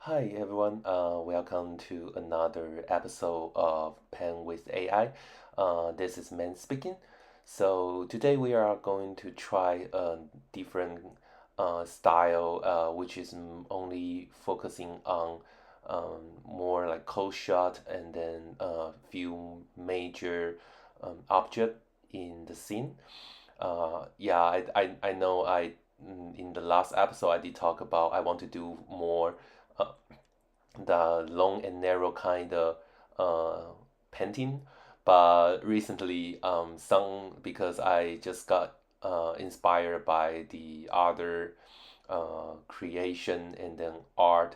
Hi everyone, welcome to another episode of Pen with AI. This is Man speaking. So today we are going to try a different style, which is only focusing on more like close shot and then a few major object in the scene. Yeah, I know in the last episode I did talk about I want to do more uh, the long and narrow kind of uh, painting. But recently, some because I just got inspired by the other creation and then art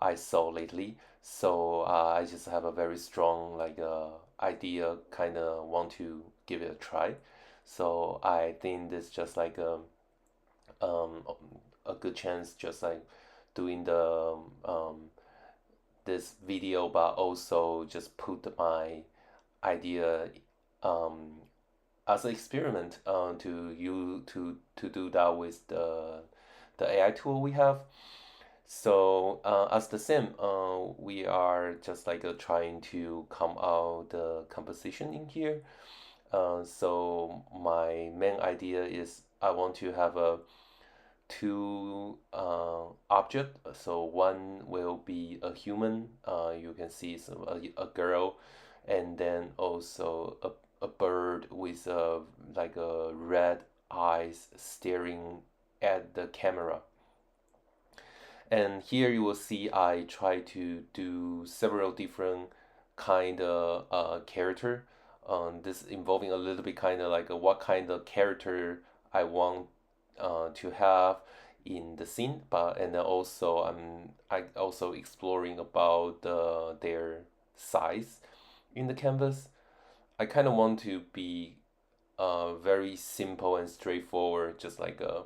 I saw lately. So I just have a very strong idea, kind of want to give it a try. So I think this just like um, a good chance, just like doing the this video, but also just put my idea um, as an experiment to do that with the AI tool we have. So as the same, we are just like trying to come out the composition in here. So my main idea is I want to have a two object. So one will be a human. You can see a girl, and then also a bird with like a red eyes staring at the camera. And here you will see I try to do several different kind of character. This involving a little bit kind of like what kind of character I want to have in the scene, but and then also I also exploring about their size in the canvas. I kind of want to be very simple and straightforward, just like a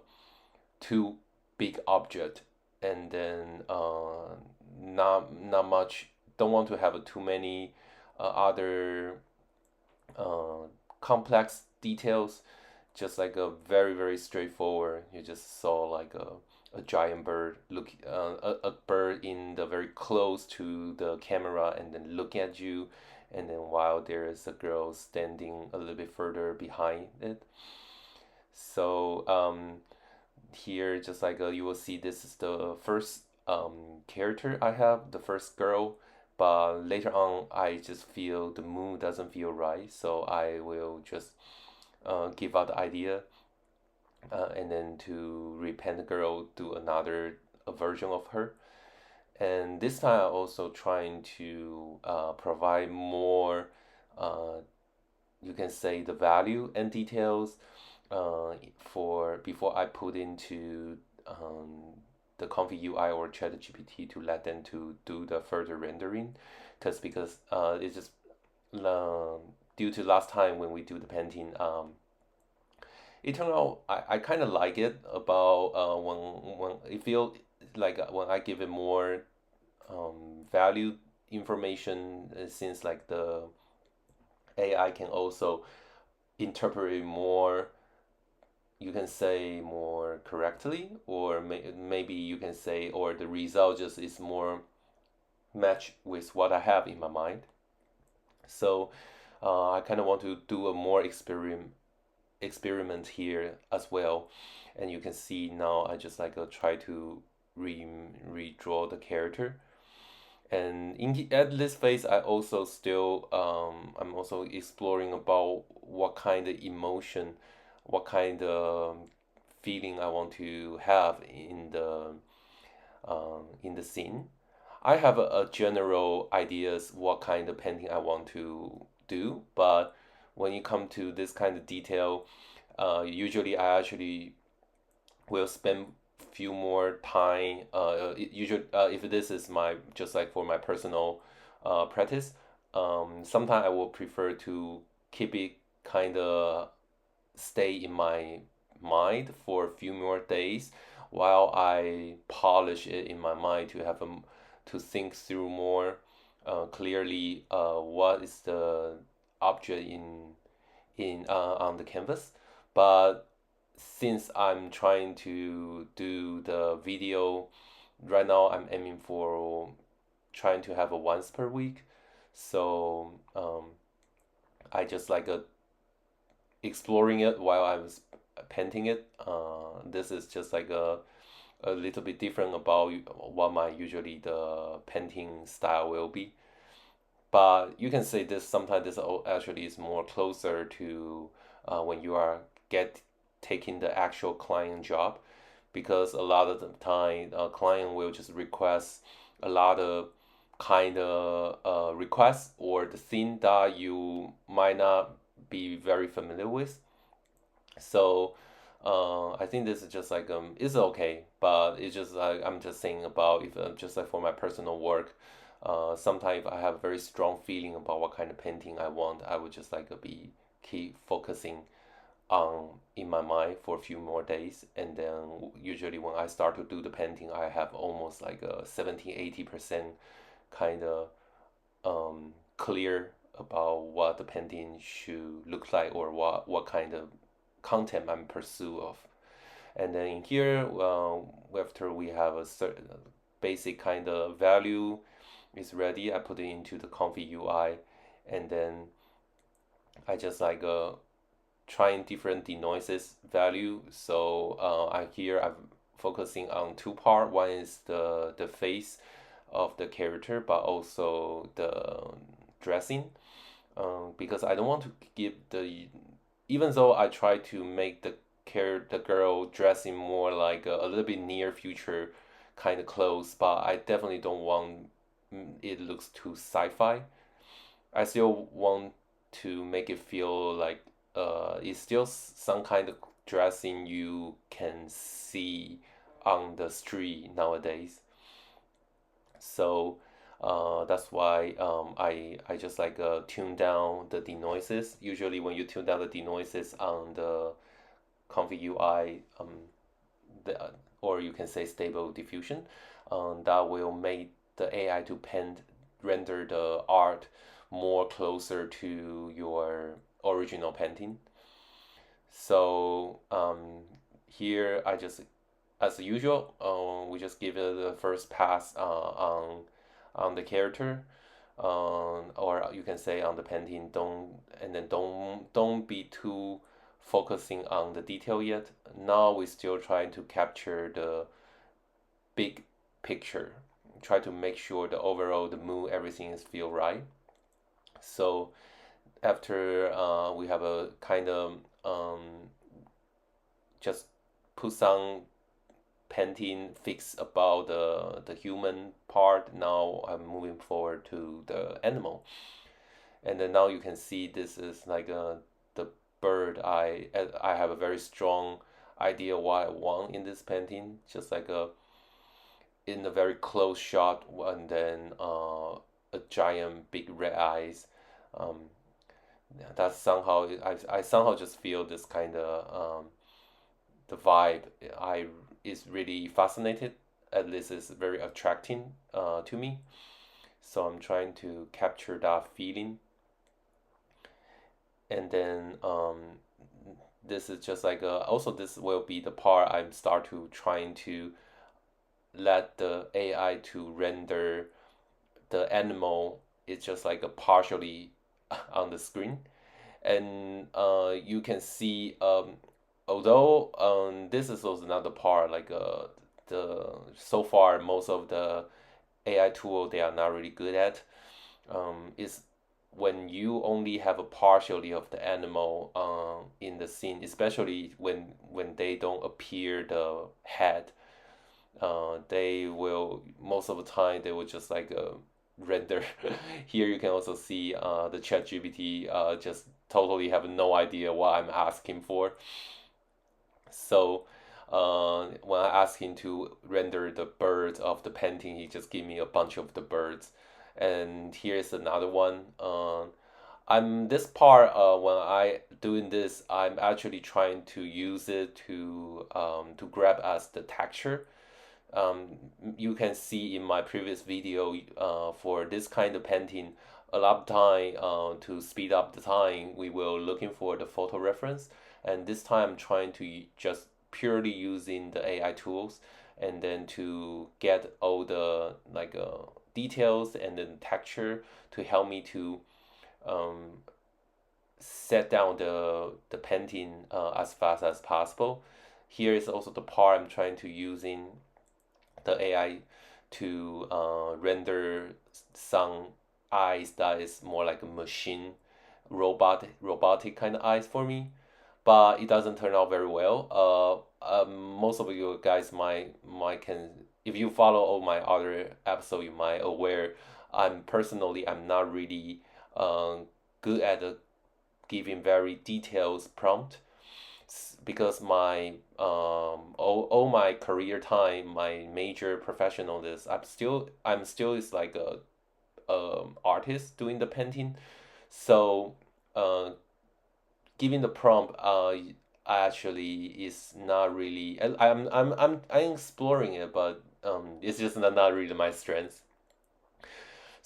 two big object, and then not much. Don't want to have too many other uh, complex details. Just like a very straightforward. You just saw like a giant bird a bird in the very close to the camera and then looking at you, and then while there is a girl standing a little bit further behind it. So here just like you will see this is the first character I have, the first girl, but later on I just feel the mood doesn't feel right, so I will just give out the idea and then to repaint the girl, do another a version of her. And this time I also trying to provide more uh, you can say the value and details for before I put into the Comfy UI or ChatGPT to let them to do the further rendering, because it's just um, due to last time when we do the painting, it turned out I kind of like it about when it feel like when I give it more value information, since like the AI can also interpret it more, you can say more correctly, or maybe you can say, or the result just is more match with what I have in my mind. So I kind of want to do a more experiment here as well. And you can see now I just like try to redraw the character. And at this phase, I'm also exploring about what kind of emotion, what kind of feeling I want to have in the scene. I have a general ideas what kind of painting I want to do, but when you come to this kind of detail, usually I actually will spend few more time. Usually, if this is my just like for my personal practice, sometimes I will prefer to keep it kind of stay in my mind for a few more days while I polish it in my mind to have to think through more clearly what is the object in on the canvas. But since I'm trying to do the video Right now, I'm aiming for trying to have a once per week. So I just like exploring it while I was painting it. This is just like a little bit different about what my usually the painting style will be. But you can say this sometimes this actually is more closer to when you are get taking the actual client job, because a lot of the time a client will just request a lot of kind of requests or the thing that you might not be very familiar with. So I think this is just like it's okay, but it's just like I'm just saying about if just like for my personal work, sometimes if I have a very strong feeling about what kind of painting I want, I would just like be keep focusing on in my mind for a few more days, and then usually when I start to do the painting, I have almost like a 70-80% kind of clear about what the painting should look like or what kind of content I'm pursue of. And then in here, after we have a certain basic kind of value is ready, I put it into the config UI, and then I just like trying different denoises value. So I here I'm focusing on two part. One is the face of the character, but also the dressing. Because I don't want to give the even though I try to make the girl dressing more like a little bit near future kind of clothes, but I definitely don't want it looks too sci-fi. I still want to make it feel like it's still some kind of dressing you can see on the street nowadays. So that's why I just like tune down the denoises. Usually when you tune down the denoises on the config UI, or you can say stable diffusion, that will make the AI to paint render the art more closer to your original painting. So here I just, as usual, we just give it the first pass on the character, or you can say on the painting. Don't and then don't be too focusing on the detail yet. Now we're still trying to capture the big picture. Try to make sure the overall the mood everything is feel right. So after we have a kind of just put some painting fix about the human part. Now I'm moving forward to the animal, and then now you can see this is like the bird. I have a very strong idea what I want in this painting, just like a in a very close shot, and then a giant big red eyes. Um, that's somehow I somehow just feel this kind of the vibe I is really fascinated. At least it's very attracting to me. So I'm trying to capture that feeling, and then this is just like also this will be the part I'm start to trying to let the AI to render the animal. It's just like a partially on the screen, and you can see although this is also another part like the so far most of the AI tool they are not really good at is when you only have a partially of the animal in the scene, especially when they don't appear the head, they will most of the time they will just like render. Here you can also see the chat GPT just totally have no idea what I'm asking for. So when I ask him to render the birds of the painting, he just give me a bunch of the birds. And here's another one. I'm this part when I doing this, I'm actually trying to use it to grab as the texture. Um, you can see in my previous video for this kind of painting, a lot of time to speed up the time, we will looking for the photo reference. And this time I'm trying to just purely using the AI tools. and then to get all the details and then texture to help me to um, set down the painting as fast as possible. Here is also the part I'm trying to using the AI to render some eyes that is more like a machine robotic kind of eyes for me, but it doesn't turn out very well. Most of you guys might can, if you follow all my other episode, you might aware I'm not really good at giving very detailed prompt because my all my career time, my major professional is I'm still is like a artist doing the painting. So uh, giving the prompt actually is not really. I'm exploring it, but it's just not really my strength.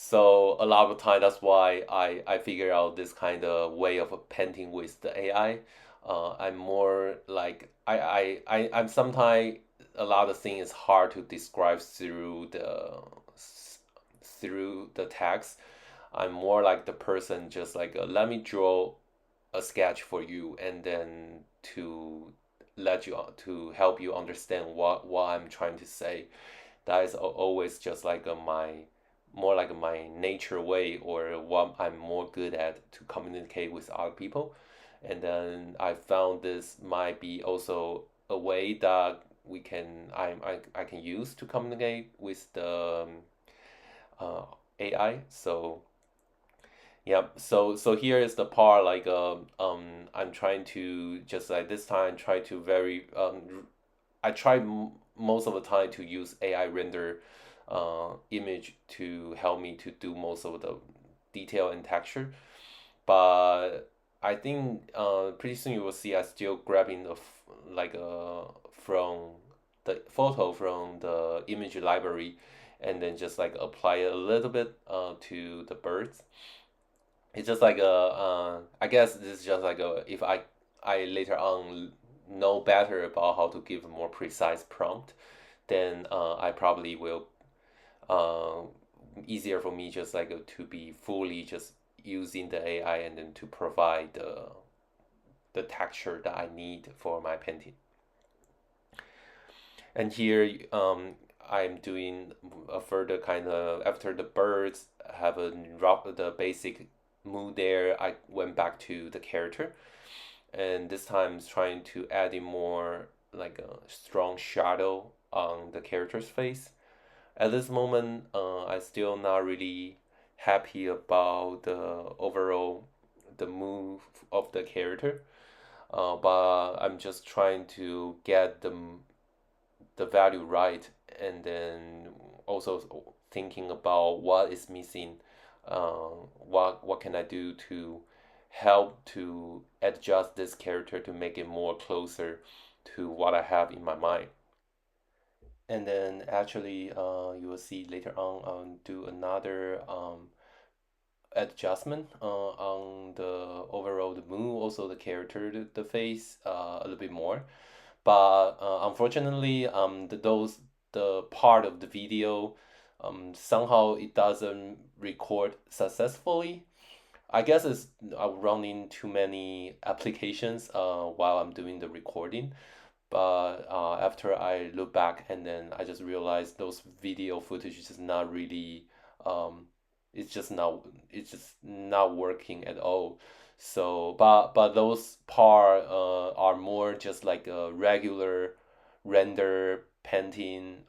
So a lot of time, that's why I figure out this kind of way of painting with the AI. I'm more like I'm sometimes a lot of things is hard to describe through the text. I'm more like the person just like let me draw a sketch for you and then to let you to help you understand what I'm trying to say. That is always just like my more like my nature way or what I'm more good at to communicate with other people. And then I found this might be also a way that I can use to communicate with the uh, AI. So yeah, so here is the part like I'm trying to just like this time try to very I try most of the time to use AI render image to help me to do most of the detail and texture. But I think pretty soon you will see I still grabbing from the photo from the image library and then just like apply it a little bit to the birds. It's just like I guess this is just like a if I later on know better about how to give a more precise prompt, then I probably will uh, easier for me just like to be fully just using the AI and then to provide the texture that I need for my painting. And here I'm doing a further kind of after the birds have a rough the basic mood there. I went back to the character and this time trying to add in more like a strong shadow on the character's face. At this moment, I still not really happy about the overall the move of the character. But I'm just trying to get the value right, and then also thinking about what is missing. What can I do to help to adjust this character to make it more closer to what I have in my mind. And then actually, you will see later on, do another adjustment on the overall the mood, also the character, the face a little bit more. But unfortunately, the part of the video, somehow it doesn't record successfully. I guess it's running too many applications while I'm doing the recording. But after I look back and then I just realized those video footage is just not really, um, it's just not working at all. So, but those part are more just like a regular render painting,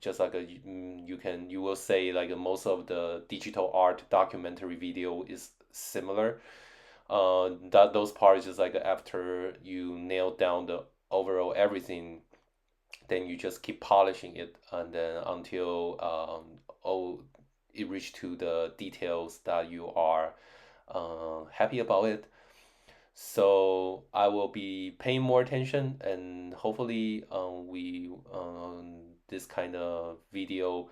just like you will say like most of the digital art documentary video is similar that those parts is like after you nail down the overall everything, then you just keep polishing it and then until oh it reach to the details that you are happy about it. So I will be paying more attention and hopefully we this kind of video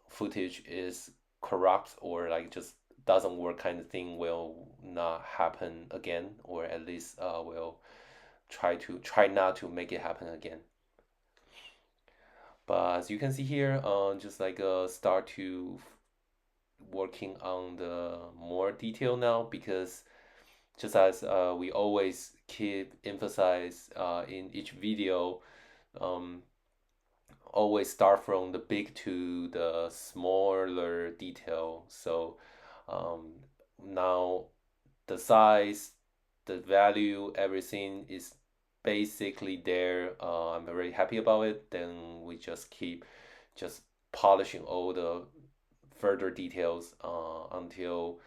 footage is corrupt or like just doesn't work kind of thing will not happen again or at least will try not to make it happen again. But as you can see here, just like start to working on the more detail now because just as we always keep emphasize in each video, um, always start from the big to the smaller detail. So um, now the size, the value, everything is basically there. I'm very happy about it. Then we just keep just polishing all the further details until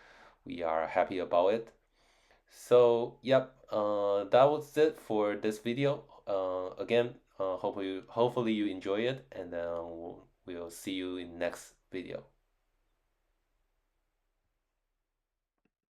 we are happy about it. So, yep, that was it for this video. Again, hopefully you enjoy it, and then we'll see you in next video.